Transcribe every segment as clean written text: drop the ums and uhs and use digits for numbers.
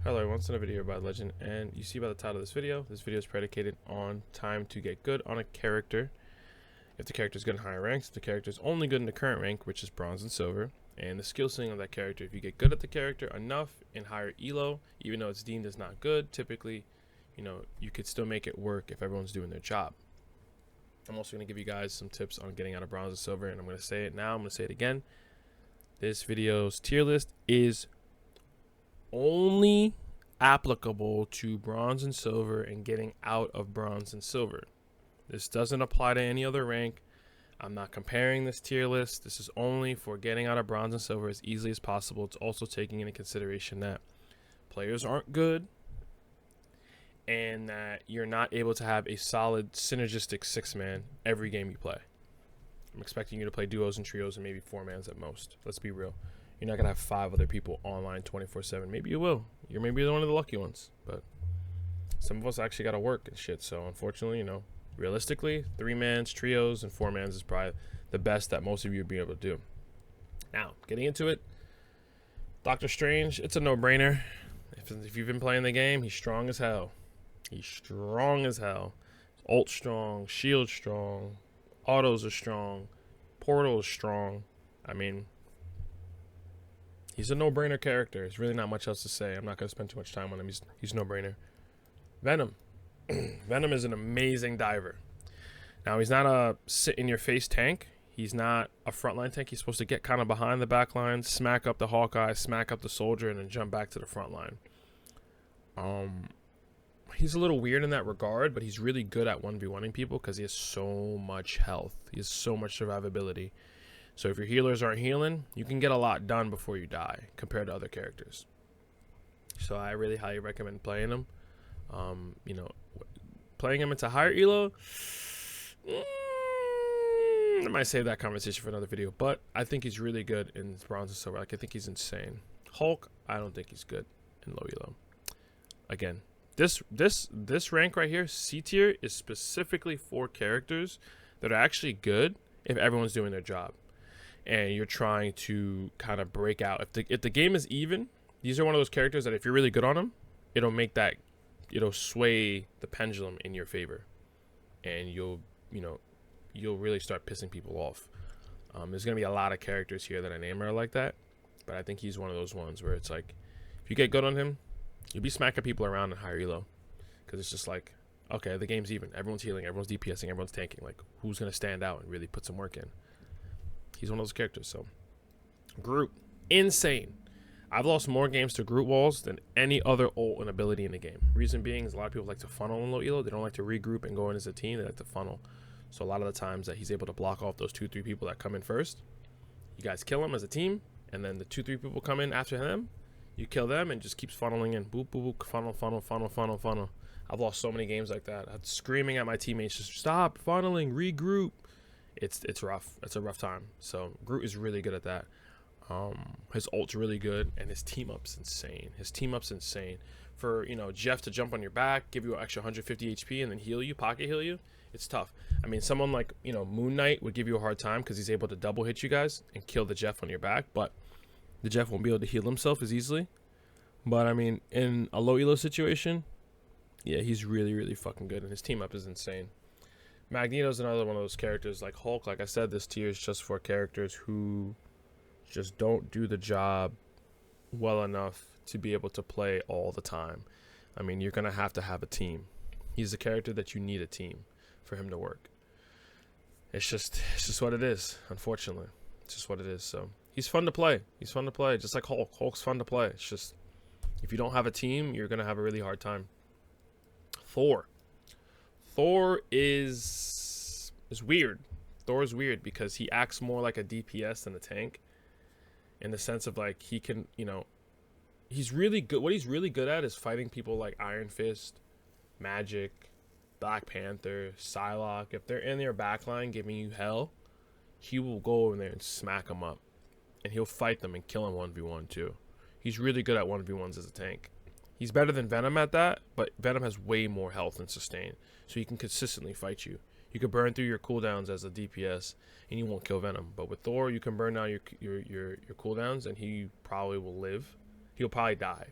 Hello everyone, it's another video by Legend, and you see by the title of this video is predicated on time to get good on a character. If the character is good in higher ranks, if the character is only good in the current rank, which is bronze and silver, and the skill ceiling of that character. If you get good at the character enough in higher elo, even though it's deemed as not good, typically, you could still make it work if everyone's doing their job. I'm also going to give you guys some tips on getting out of bronze and silver, and I'm going to say it now, I'm going to say it again. This video's tier list is only applicable to bronze and silver and getting out of bronze and silver. This doesn't apply to any other rank. I'm not comparing this tier list. This is only for getting out of bronze and silver as easily as possible. It's also taking into consideration that players aren't good and that you're not able to have a solid synergistic six-man every game you play. I'm expecting you to play duos and trios and maybe four-mans at most. Let's be real. You're not going to have 5 other people online 24/7. Maybe you will. You're maybe one of the lucky ones. But some of us actually got to work and shit. So, unfortunately, realistically, 3-mans, trios, and 4-mans is probably the best that most of you would be able to do. Now, getting into it, Dr.Strange, it's a no-brainer. If you've been playing the game, he's strong as hell. He's strong as hell. Ult strong, shield strong, autos are strong, portal is strong. I mean, he's a no-brainer character. There's really not much else to say. I'm not going to spend too much time on him. He's no-brainer. Venom. Venom is an amazing diver. Now, he's not a sit-in-your-face tank. He's not a frontline tank. He's supposed to get kind of behind the back line, smack up the Hawkeye, smack up the soldier, and then jump back to the front line. He's a little weird in that regard, but he's really good at 1v1ing people because he has so much health. He has so much survivability. So if your healers aren't healing, you can get a lot done before you die compared to other characters. So I really highly recommend playing him. Playing him into higher elo, I might save that conversation for another video, but I think he's really good in bronze and silver. I think he's insane. Hulk, I don't think he's good in low elo. Again, this rank right here, C tier, is specifically for characters that are actually good if everyone's doing their job and you're trying to kind of break out. If the game is even, these are one of those characters that if you're really good on them, it'll sway the pendulum in your favor, and you'll really start pissing people off. There's gonna be a lot of characters here that I name are like that, but I think he's one of those ones where it's like, if you get good on him, you'll be smacking people around in higher elo, because it's just like, okay, the game's even. Everyone's healing, everyone's DPSing, everyone's tanking. Like, who's gonna stand out and really put some work in? He's one of those characters. So, Groot, insane. I've lost more games to Groot walls than any other ult and ability in the game. Reason being is a lot of people like to funnel in low elo. They don't like to regroup and go in as a team. They like to funnel. So a lot of the times that he's able to block off those 2-3 people that come in first, you guys kill him as a team, and then the 2-3 people come in after him, you kill them, and just keeps funneling in. Boop, boop, boop, funnel, funnel, funnel, funnel, funnel. I've lost so many games like that. I'm screaming at my teammates, just stop funneling, regroup. It's rough. It's a rough time. So Groot is really good at that. His ult's really good, and his team up's insane. For Jeff to jump on your back, give you an extra 150 HP, and then heal you, pocket heal you, it's tough. I mean, someone like Moon Knight would give you a hard time because he's able to double hit you guys and kill the Jeff on your back, but the Jeff won't be able to heal himself as easily. But I mean, in a low elo situation, yeah, he's really, really fucking good, and his team up is insane. Magneto's another one of those characters like Hulk. Like I said, this tier is just for characters who just don't do the job well enough to be able to play all the time. I mean, you're gonna have to have a team. He's a character that you need a team for him to work. It's just what it is, unfortunately. It's just what it is. So he's fun to play. Just like Hulk. Hulk's fun to play. It's just, if you don't have a team, you're gonna have a really hard time. Thor is weird. Thor is weird because he acts more like a DPS than a tank, in the sense of like he can, he's really good. What he's really good at is fighting people like Iron Fist, Magik, Black Panther, Psylocke. If they're in their backline giving you hell, he will go over there and smack them up, and he'll fight them and kill them 1v1 too. He's really good at 1v1s as a tank. He's better than Venom at that, but Venom has way more health and sustain, so he can consistently fight you. You can burn through your cooldowns as a DPS, and you won't kill Venom. But with Thor, you can burn down your cooldowns, and he probably will live. He'll probably die.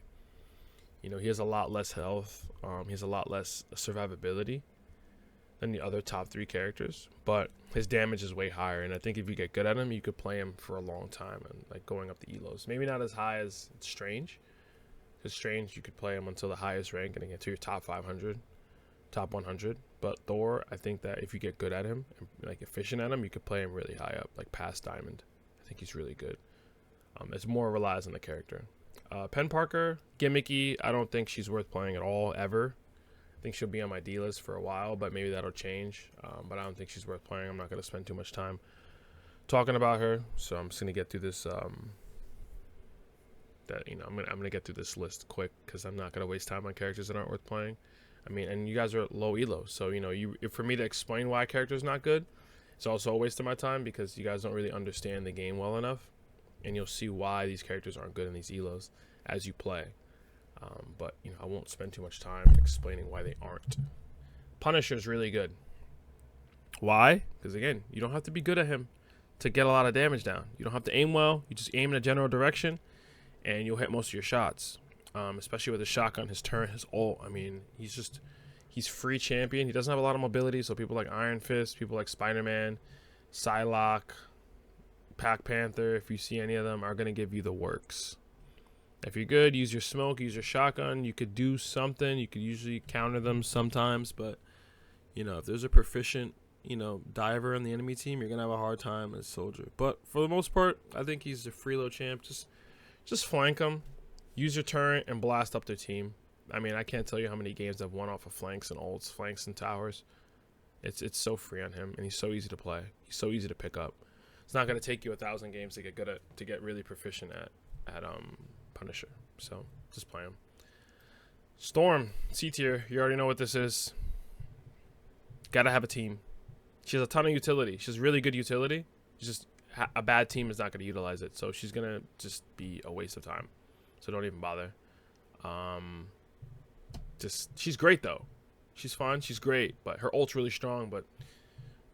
You know, he has a lot less health. He has a lot less survivability than the other top 3 characters, but his damage is way higher. And I think if you get good at him, you could play him for a long time and like going up the elos. Maybe not as high as Strange, because Strange you could play him until the highest rank and get to your top 500, top 100. But Thor, I think that if you get good at him and like efficient at him, you could play him really high up, like past Diamond. I think he's really good. It's more relies on the character. Penn Parker, gimmicky. I don't think she's worth playing at all, ever. I think she'll be on my D list for a while, but maybe that'll change. But I don't think she's worth playing. I'm not going to spend too much time talking about her. So I'm just going to get through this. I'm gonna get through this list quick because I'm not going to waste time on characters that aren't worth playing. I mean, and you guys are low elo, so for me to explain why a character is not good, it's also a waste of my time because you guys don't really understand the game well enough, and you'll see why these characters aren't good in these elos as you play. But I won't spend too much time explaining why they aren't. Punisher is really good. Why? Because again, you don't have to be good at him to get a lot of damage down. You don't have to aim well. You just aim in a general direction, and you'll hit most of your shots. Especially with his shotgun, his turret, his ult. I mean, he's free champion. He doesn't have a lot of mobility, so people like Iron Fist, people like Spider-Man, Psylocke, Panther, if you see any of them, are going to give you the works. If you're good, use your smoke, use your shotgun. You could do something. You could usually counter them sometimes, but if there's a proficient diver on the enemy team, you're going to have a hard time as soldier. But for the most part, I think he's a freelo champ. Just flank him. Use your turret and blast up their team. I mean, I can't tell you how many games I've won off of flanks and ults, flanks and towers. It's so free on him, and he's so easy to play. He's so easy to pick up. It's not going to take you 1,000 games to get good at, to get really proficient at Punisher. So just play him. Storm, C tier. You already know what this is. Gotta have a team. She has a ton of utility. She has really good utility. Just a bad team is not going to utilize it, so she's gonna just be a waste of time. So don't even bother. She's great though. She's fun. She's great, but her ult's really strong. But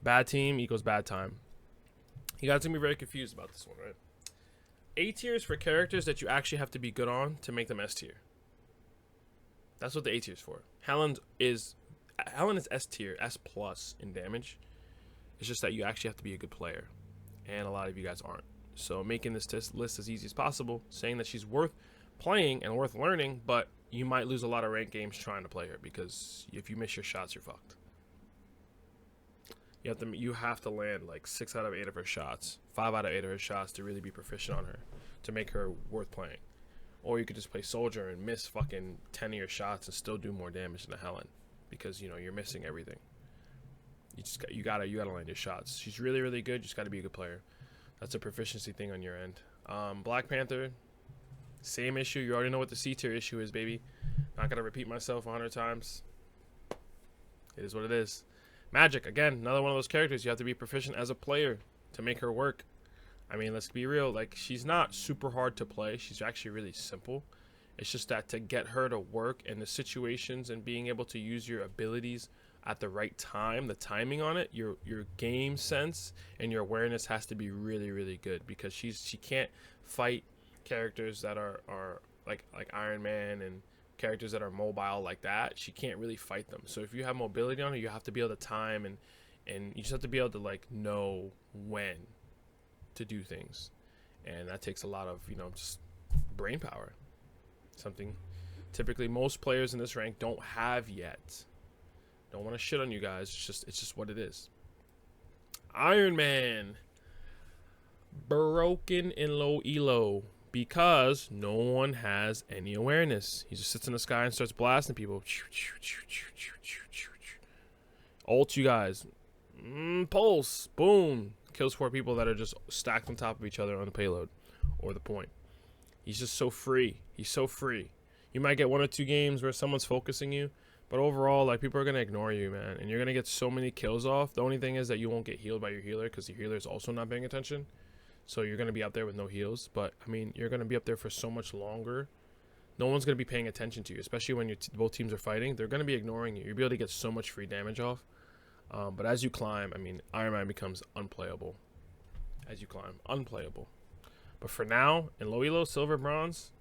bad team equals bad time. You guys gonna be very confused about this one, right? A tier is for characters that you actually have to be good on to make them S tier. That's what the A tier is for. Helen is S tier, S plus in damage. It's just that you actually have to be a good player, and a lot of you guys aren't. So making this list as easy as possible, saying that she's worth playing and worth learning, but you might lose a lot of ranked games trying to play her because if you miss your shots, you're fucked. You have to land like 6 out of 8 of her shots, 5 out of 8 of her shots to really be proficient on her, to make her worth playing. Or you could just play soldier and miss fucking 10 of your shots and still do more damage than a Helen because you're missing everything. You gotta land your shots. She's really, really good. You just gotta be a good player. That's a proficiency thing on your end. Black Panther, same issue. You already know what the C tier issue is, baby. Not gonna repeat myself 100 times. It is what it is. Magik, again, another one of those characters you have to be proficient as a player to make her work. I mean, let's be real. Like, she's not super hard to play. She's actually really simple. It's just that to get her to work in the situations and being able to use your abilities at the right time, the timing on it, your game sense and your awareness has to be really, really good because she can't fight characters that are like Iron Man and characters that are mobile like that. She can't really fight them. So if you have mobility on her, you have to be able to time and you just have to be able to like know when to do things, and that takes a lot of just brain power, something typically most players in this rank don't have yet. Don't want to shit on you guys, it's just what it is. Iron Man, broken in low elo because no one has any awareness. He just sits in the sky and starts blasting people. Ult, you guys. Pulse, boom, kills 4 people that are just stacked on top of each other on the payload or the point. He's just so free. He's so free. You might get 1 or 2 games where someone's focusing you, but overall, like, people are gonna ignore you, man, and you're gonna get so many kills off. The only thing is that you won't get healed by your healer because your healer is also not paying attention. So you're gonna be out there with no heals, but I mean, you're gonna be up there for so much longer. No one's gonna be paying attention to you, especially when both teams are fighting. They're gonna be ignoring you. You'll be able to get so much free damage off. But as you climb, I mean, Iron Man becomes unplayable. As you climb, unplayable. But for now, in low elo, silver, bronze,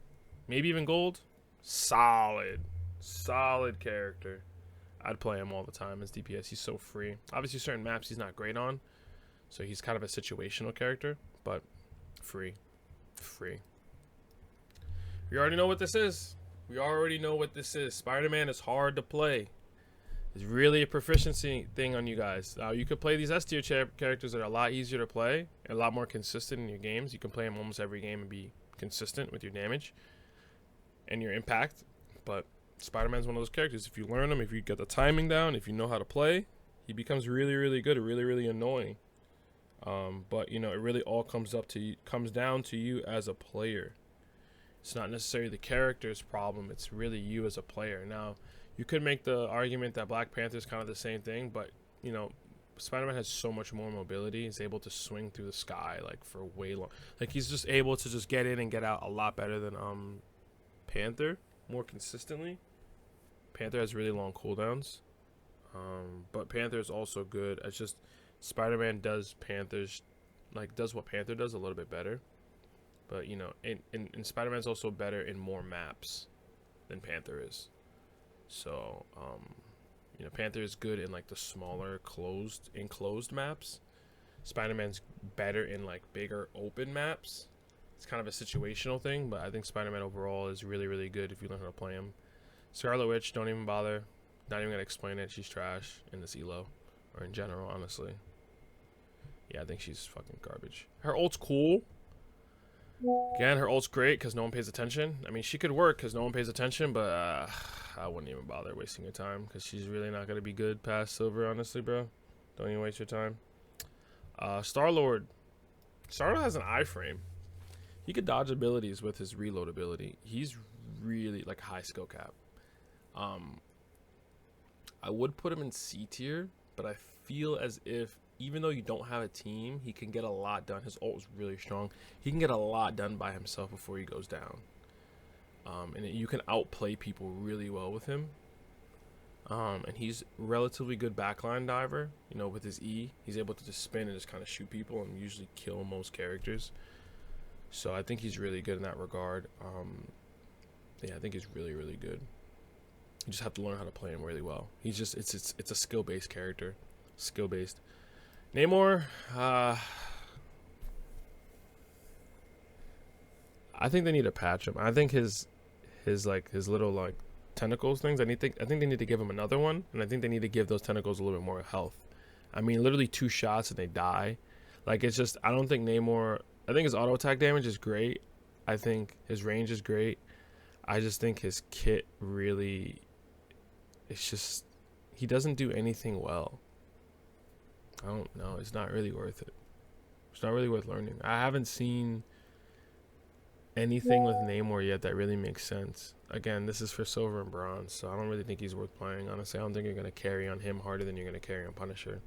maybe even gold, Solid. Solid character. I'd play him all the time as DPS. He's so free. Obviously, certain maps he's not great on, so he's kind of a situational character, but free. Free. We already know what this is. We already know what this is. Spider-Man is hard to play. It's really a proficiency thing on you guys. You could play these S tier characters that are a lot easier to play and a lot more consistent in your games. You can play them almost every game and be consistent with your damage and your impact. But Spider-Man's one of those characters. If you learn him, if you get the timing down, if you know how to play, he becomes really, really good, really, really annoying. But you know, it really all comes down to you as a player. It's not necessarily the character's problem. It's really you as a player. Now, you could make the argument that Black Panther is kind of the same thing, but you know, Spider-Man has so much more mobility. He's able to swing through the sky like for way long. Like he's just able to just get in and get out a lot better than Panther, more consistently. Panther has really long cooldowns, but Panther is also good. It's just Spider-Man does what Panther does a little bit better. But you know, in Spider-Man's also better in more maps than Panther is. So, you know, Panther is good in like the smaller enclosed maps. Spider-Man's better in like bigger open maps. It's kind of a situational thing, but I think Spider-Man overall is really, really good if you learn how to play him. Scarlet Witch, don't even bother. Not even gonna explain it. She's trash in this elo, or in general, honestly. Yeah, I think she's fucking garbage. Her ult's cool. Again, her ult's great because no one pays attention. I mean, she could work because no one pays attention, but I wouldn't even bother wasting your time because she's really not going to be good past silver, honestly, bro. Don't even waste your time. Star-Lord. Star-Lord has an iframe. He could dodge abilities with his reload ability. He's really, like, high skill cap. I would put him in C tier, but I feel as if even though you don't have a team, he can get a lot done. His ult is really strong. He can get a lot done by himself before he goes down. And you can outplay people really well with him. And he's relatively good backline diver. You know, with his E, he's able to just spin and just kind of shoot people and usually kill most characters. So I think he's really good in that regard. Yeah, I think he's really, really good. You just have to learn how to play him really well. He's just, it's a skill-based character. Skill-based. Namor, I think they need to patch him. I think his little like tentacles things. I think they need to give him another one, and I think they need to give those tentacles a little bit more health. I mean, literally 2 shots and they die. Like it's just, I don't think Namor. I think his auto attack damage is great. I think his range is great. I just think his kit really, it's just, he doesn't do anything well. I don't know. It's not really worth it. It's not really worth learning. I haven't seen anything with Namor yet that really makes sense. Again, this is for silver and bronze, so I don't really think he's worth playing. Honestly, I don't think you're going to carry on him harder than you're going to carry on Punisher.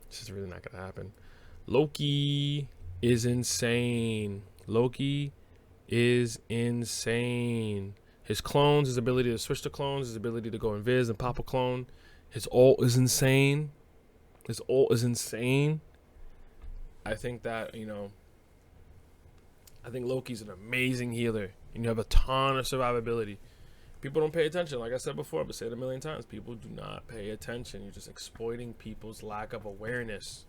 It's just really not going to happen. Loki is insane. Loki is insane. His clones, his ability to switch to clones, his ability to go invis and pop a clone. His ult is insane. His ult is insane. I think that, you know, I think Loki's an amazing healer. And you have a ton of survivability. People don't pay attention. Like I said before, I've said it a million times. People do not pay attention. You're just exploiting people's lack of awareness.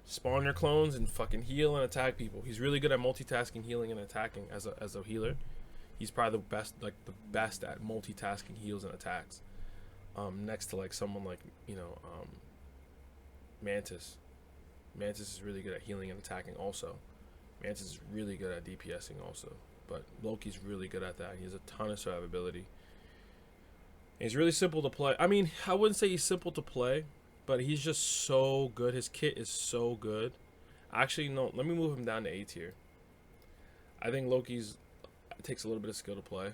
Spawn your clones and fucking heal and attack people. He's really good at multitasking, healing, and attacking as a healer. He's probably the best at multitasking heals and attacks. Next to like someone like, you know, Mantis. Mantis is really good at healing and attacking also. Mantis is really good at DPSing also. But Loki's really good at that. He has a ton of survivability. And he's really simple to play. I mean, I wouldn't say he's simple to play, but he's just so good. His kit is so good. Actually, no, let me move him down to A tier. I think Loki's takes a little bit of skill to play.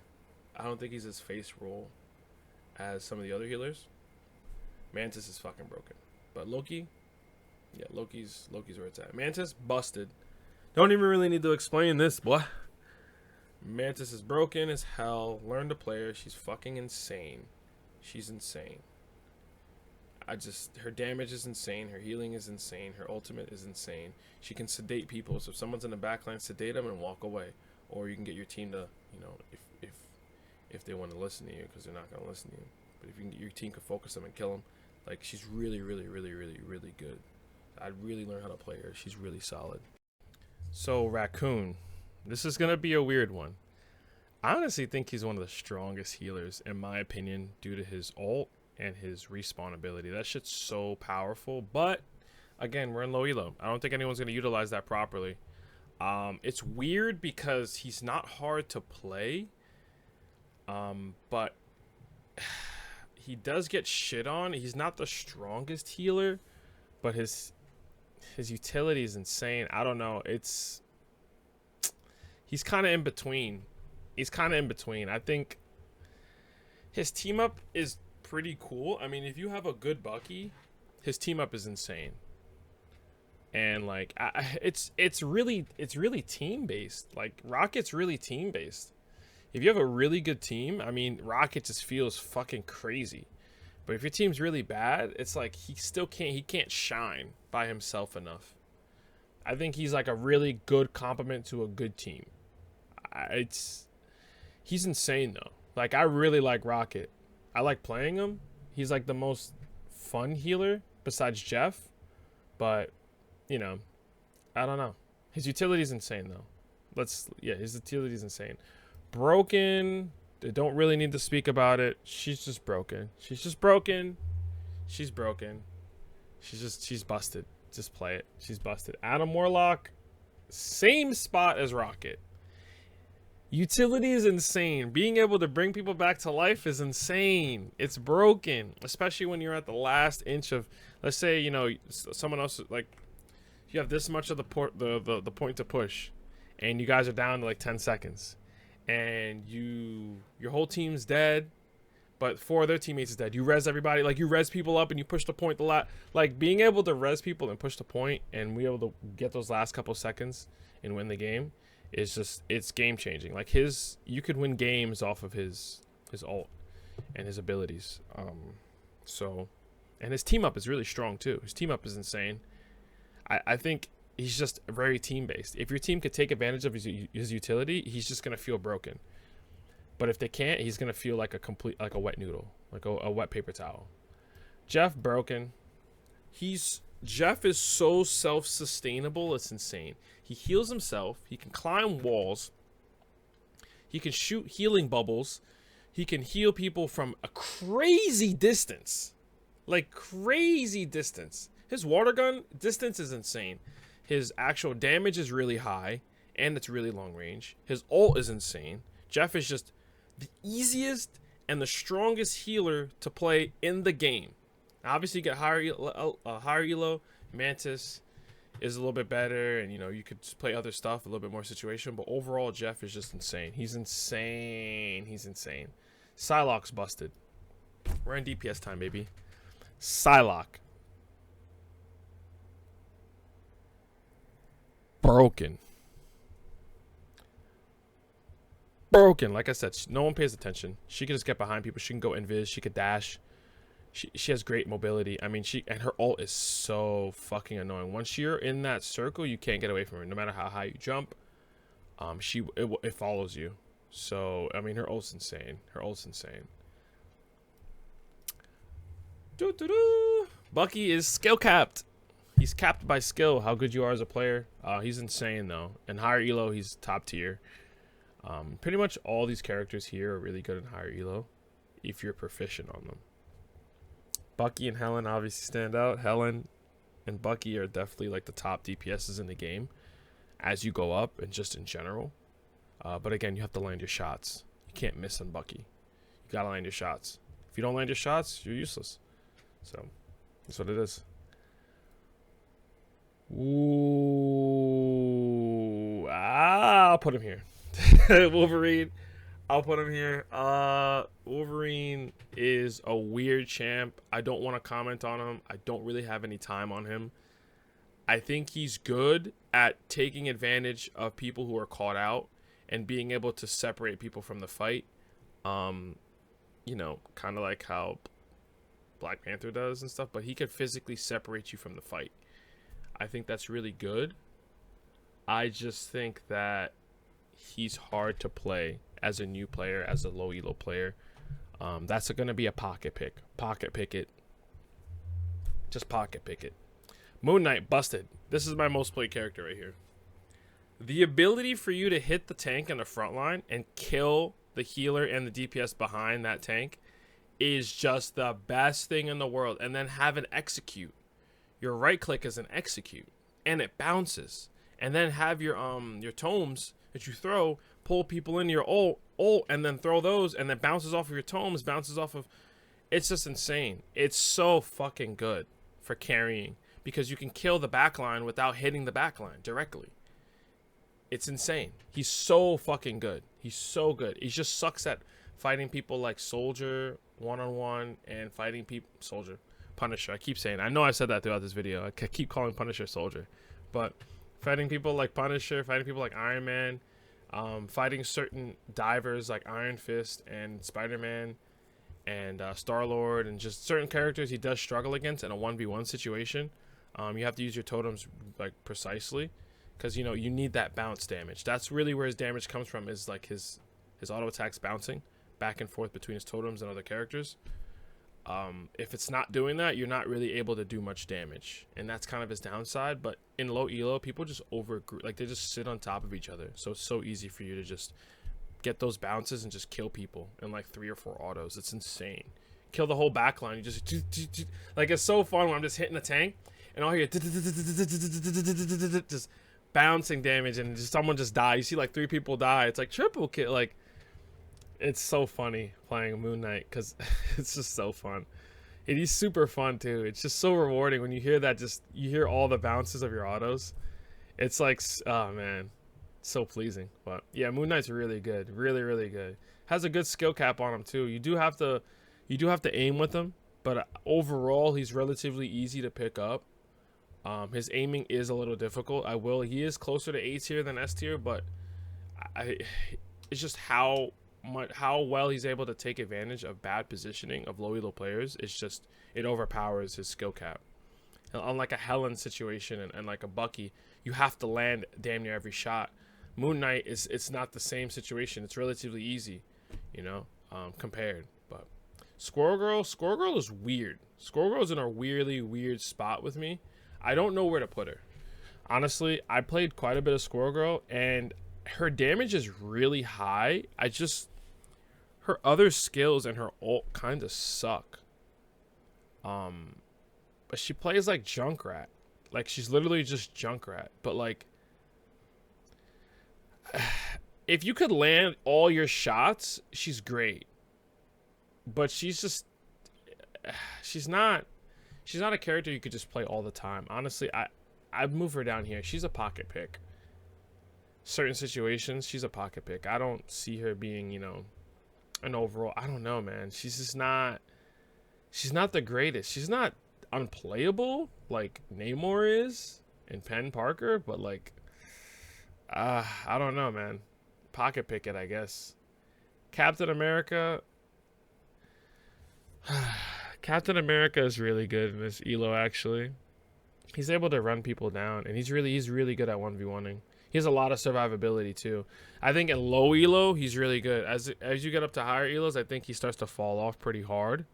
I don't think he's as face roll as some of the other healers. Mantis is fucking broken. But Loki, yeah, Loki's where it's at. Mantis, busted. Don't even really need to explain this, boy. Mantis is broken as hell. Learn to play her. She's fucking insane. She's insane. Her damage is insane. Her healing is insane. Her ultimate is insane. She can sedate people. So if someone's in the backline, sedate them and walk away. Or you can get your team to you know, if they want to listen to you, because they're not going to listen to you. But if you can, your team can focus them and kill them, like, she's really, really, really, really, really good. I'd really learn how to play her. She's really solid. So Raccoon, this is going to be a weird one. I honestly think he's one of the strongest healers, in my opinion, due to his ult and his respawn ability. That shit's so powerful. But, again, we're in low elo. I don't think anyone's going to utilize that properly. It's weird because he's not hard to play. But he does get shit on. He's not the strongest healer, but his utility is insane. I don't know. He's kind of in between. I think his team up is pretty cool. I mean, if you have a good Bucky, his team up is insane. And like, it's really team based. Like, Rocket's really team based. If you have a really good team, I mean, Rocket just feels fucking crazy. But if your team's really bad, it's like he can't shine by himself enough. I think he's like a really good complement to a good team. He's insane though. Like, I really like Rocket. I like playing him. He's like the most fun healer besides Jeff. But, you know, I don't know. His utility is insane though. His utility is insane. Broken. They don't really need to speak about it. She's just broken. She's broken. She's busted. Just play it. She's busted. Adam Warlock, same spot as Rocket. Utility is insane. Being able to bring people back to life is insane. It's broken, especially when you're at the last inch of, let's say, you know, someone else, like, you have this much of the point to push, and you guys are down to like 10 seconds, and your whole team's dead, but 4 of their teammates is dead. You res everybody, like, you res people up and you push the point like, being able to res people and push the point and be able to get those last couple seconds and win the game is just, it's game changing. Like, you could win games off of his ult and his abilities. And his team up is really strong too. His team up is insane. I think he's just very team based. If your team could take advantage of his utility, he's just gonna feel broken. But if they can't, he's gonna feel like a wet noodle, like a wet paper towel. Jeff, broken. Jeff is so self-sustainable, it's insane. He heals himself. He can climb walls. He can shoot healing bubbles. He can heal people from a crazy distance. Like, crazy distance. His water gun distance is insane. His actual damage is really high, and it's really long range. His ult is insane. Jeff is just the easiest and the strongest healer to play in the game. Obviously, you get higher elo. Mantis is a little bit better, and, you know, you could just play other stuff, a little bit more situation. But overall, Jeff is just insane. He's insane. Psylocke's busted. We're in DPS time, baby. Psylocke. Broken. Like I said, no one pays attention. She can just get behind people. She can go invis. She could dash. She has great mobility. I mean, and her ult is so fucking annoying. Once you're in that circle, you can't get away from her. No matter how high you jump, it follows you. So, I mean, her ult's insane. Bucky is skill capped. He's capped by skill, how good you are as a player. He's insane though. And higher elo, he's top tier. Pretty much all these characters here are really good in higher elo if you're proficient on them. Bucky and Helen obviously stand out. Helen and Bucky are definitely like the top DPSs in the game as you go up and just in general. But again, you have to land your shots. You can't miss on Bucky. You gotta land your shots. If you don't land your shots, you're useless. So that's what it is. Ooh, I'll put him here. Wolverine, I'll put him here. Wolverine is a weird champ. I don't want to comment on him. I don't really have any time on him. I think he's good at taking advantage of people who are caught out and being able to separate people from the fight. You know, kind of like how Black Panther does and stuff, but he could physically separate you from the fight. I think that's really good. I just think that he's hard to play as a new player, as a low elo player. That's going to be a pocket pick. Pocket pick it. Just pocket pick it. Moon Knight, busted. This is my most played character right here. The ability for you to hit the tank in the front line and kill the healer and the DPS behind that tank is just the best thing in the world. And then have it execute. Your right click is an execute, and it bounces. And then have your tomes that you throw pull people into your ult, and then throw those, and then bounces off of your tomes, bounces off of. It's just insane. It's so fucking good for carrying because you can kill the backline without hitting the backline directly. It's insane. He's so fucking good. He's so good. He just sucks at fighting people like Soldier one-on-one and fighting people Punisher. I keep saying, I know I said that throughout this video. I keep calling Punisher Soldier, but fighting people like Punisher, fighting people like Iron Man, fighting certain divers like Iron Fist and Spider-Man and Star-Lord, and just certain characters he does struggle against in a 1v1 situation. You have to use your totems like precisely because you need that bounce damage. That's really where his damage comes from, is like his auto attacks bouncing back and forth between his totems and other characters. If it's not doing that, you're not really able to do much damage, and that's kind of his downside. But in low elo, people just they just sit on top of each other, so it's so easy for you to just get those bounces and just kill people in like 3 or 4 autos. It's insane. Kill the whole backline. You just like, it's so fun when I'm just hitting the tank and I'll hear just bouncing damage, and just someone just die. You see like 3 people die. It's like triple kill. Like, it's so funny playing Moon Knight because it's just so fun. And he's super fun too. It's just so rewarding when you hear that. Just you hear all the bounces of your autos. It's like, oh man, so pleasing. But yeah, Moon Knight's really good, really, really good. Has a good skill cap on him too. You do have to aim with him, but overall he's relatively easy to pick up. His aiming is a little difficult. He is closer to A tier than S tier, but it's just how well he's able to take advantage of bad positioning of low elo players. It overpowers his skill cap. Unlike a Helen situation and like a Bucky, you have to land damn near every shot. Moon Knight it's not the same situation. It's relatively easy, compared. But Squirrel Girl is weird. Squirrel Girl's in a really weird spot with me. I don't know where to put her. Honestly, I played quite a bit of Squirrel Girl, and her damage is really high. Her other skills and her ult kind of suck. But she plays like Junkrat. Like, she's literally just Junkrat. But like, if you could land all your shots, she's great. But she's not a character you could just play all the time. Honestly, I'd move her down here. She's a pocket pick. Certain situations, she's a pocket pick. I don't see her being, an overall. I don't know, man. She's not the greatest. She's not unplayable like Namor is in Penn Parker, but like, I don't know, man. Pocket pick it, I guess. Captain America. Captain America is really good in this elo, actually. He's able to run people down, and he's really good at 1v1ing. He has a lot of survivability too. I think in low elo, he's really good. As you get up to higher elos, I think he starts to fall off pretty hard.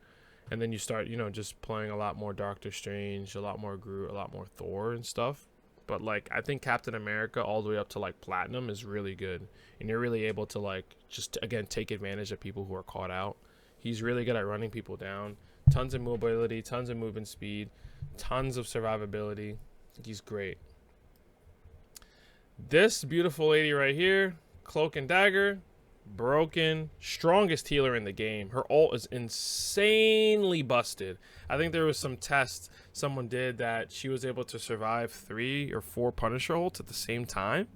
And then you start, just playing a lot more Dr.Strange, a lot more Grooooot, a lot more Thor and stuff. But like, I think Captain America all the way up to like Platinum is really good. And you're really able to like, just again, take advantage of people who are caught out. He's really good at running people down. Tons of mobility, tons of movement speed, tons of survivability. He's great. This beautiful lady right here, Cloak and Dagger, broken, strongest healer in the game. Her ult is insanely busted. I think there was some test someone did that she was able to survive 3 or 4 Punisher ults at the same time.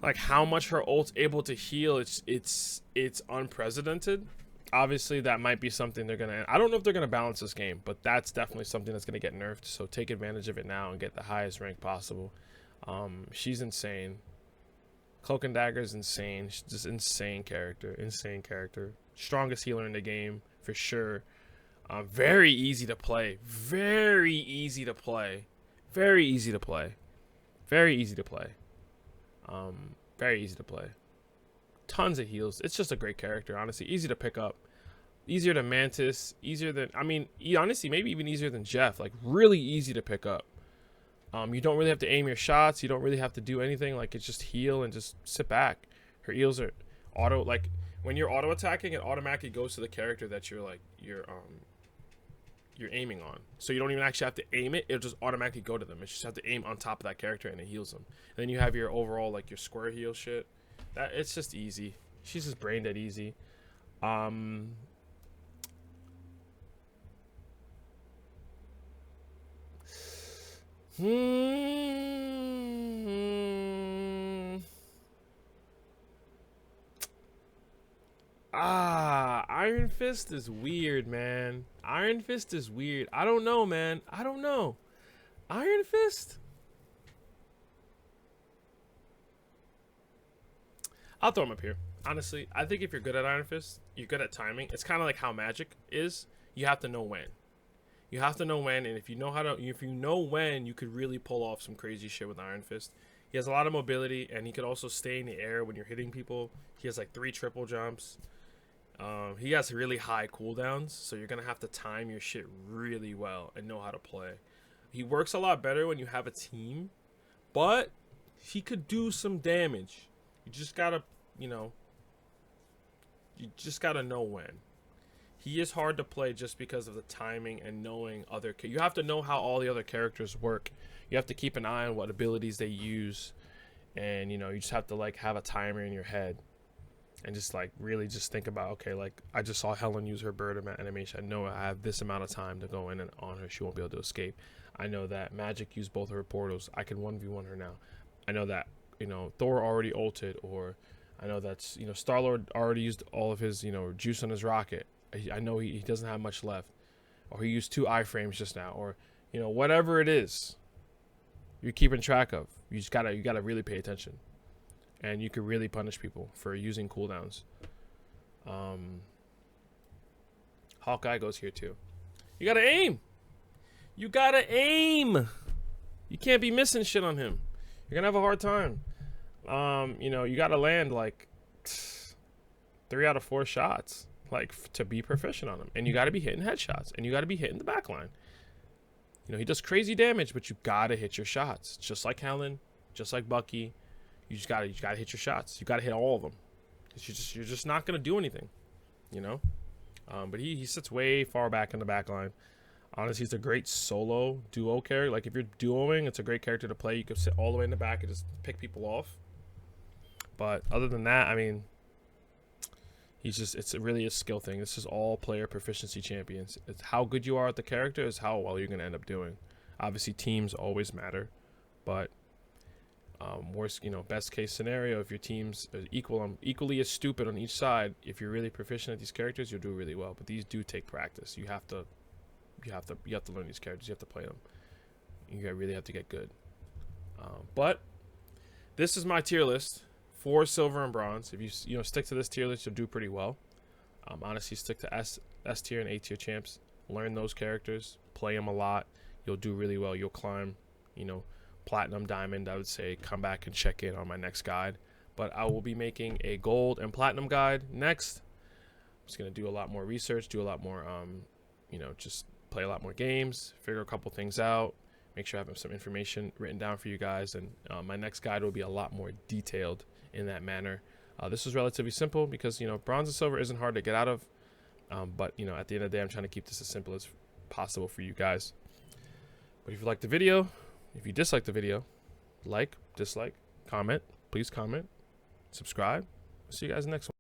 Like, how much her ult's able to heal, it's unprecedented. Obviously, that might be something they're gonna. I don't know if they're gonna balance this game, but that's definitely something that's gonna get nerfed. So take advantage of it now and get the highest rank possible. She's insane. Cloak and Dagger is insane. She's just insane character. Strongest healer in the game for sure. Very easy to play. Very easy to play. Very easy to play. tons of heals. It's just a great character, honestly. Easy to pick up. Easier than Mantis. Easier than, I mean, honestly, maybe even easier than Jeff. Like, really easy to pick up. You don't really have to aim your shots. You don't really have to do anything. Like, it's just heal and just sit back. Her heals are auto, like, when you're auto attacking, it automatically goes to the character that you're aiming on. So you don't even actually have to aim it. It'll just automatically go to them. You just have to aim on top of that character and it heals them. And then you have your overall, like, your square heal shit. That, it's just easy. She's just brain dead easy. Iron Fist is weird, man. Iron Fist is weird. I don't know, man. I don't know. Iron Fist? I'll throw him up here. Honestly, I think if you're good at Iron Fist, you're good at timing. It's kind of like how Magik is. You have to know when. You have to know when, and if you know how to, if you know when, you could really pull off some crazy shit with Iron Fist. He has a lot of mobility, and he could also stay in the air when you're hitting people. He has like 3 triple jumps. He has really high cooldowns, so you're gonna have to time your shit really well and know how to play. He works a lot better when you have a team, but he could do some damage. You just gotta, you just gotta know when. He is hard to play just because of the timing and knowing other. You have to know how all the other characters work. You have to keep an eye on what abilities they use, and you just have to like have a timer in your head, and just like really just think about, okay, like I just saw Helen use her bird animation. I know I have this amount of time to go in and on her. She won't be able to escape. I know that Magik used both of her portals. I can 1v1 her now. I know that Thor already ulted, or I know that's Star-Lord already used all of his juice on his rocket. I know he doesn't have much left, or he used 2 iframes just now, or whatever it is you're keeping track of. You gotta really pay attention, and you could really punish people for using cooldowns. Hawkeye goes here too. You gotta aim. You gotta aim. You can't be missing shit on him. You're gonna have a hard time. You gotta land like 3 out of 4 shots. Like to be proficient on him, and you got to be hitting headshots, and you got to be hitting the back line. He does crazy damage, but you got to hit your shots, just like Helen, just like Bucky. You got to hit your shots. You got to hit all of them. You're just not gonna do anything, But he sits way far back in the back line. Honestly, he's a great solo duo character. Like if you're duoing, it's a great character to play. You can sit all the way in the back and just pick people off. But other than that, I mean, it's really a skill thing. This is all player proficiency champions. It's how good you are at the character is how well you're going to end up doing. Obviously, teams always matter, but best case scenario, if your team's equally as stupid on each side, if you're really proficient at these characters, you'll do really well. But these do take practice. You have to learn these characters. You have to play them. You really have to get good. But this is my tier list. 4 silver and bronze. If you stick to this tier list, you'll do pretty well. Honestly, stick to S tier and A tier champs. Learn those characters. Play them a lot. You'll do really well. You'll climb, platinum, diamond. I would say come back and check in on my next guide. But I will be making a gold and platinum guide next. I'm just gonna do a lot more research. Do a lot more, just play a lot more games. Figure a couple things out. Make sure I have some information written down for you guys. And my next guide will be a lot more detailed in that manner. This is relatively simple because bronze and silver isn't hard to get out of, but at the end of the day, I'm trying to keep this as simple as possible for you guys. But if you like the video, if you dislike the video, like, dislike, comment, please comment, subscribe. See you guys next one.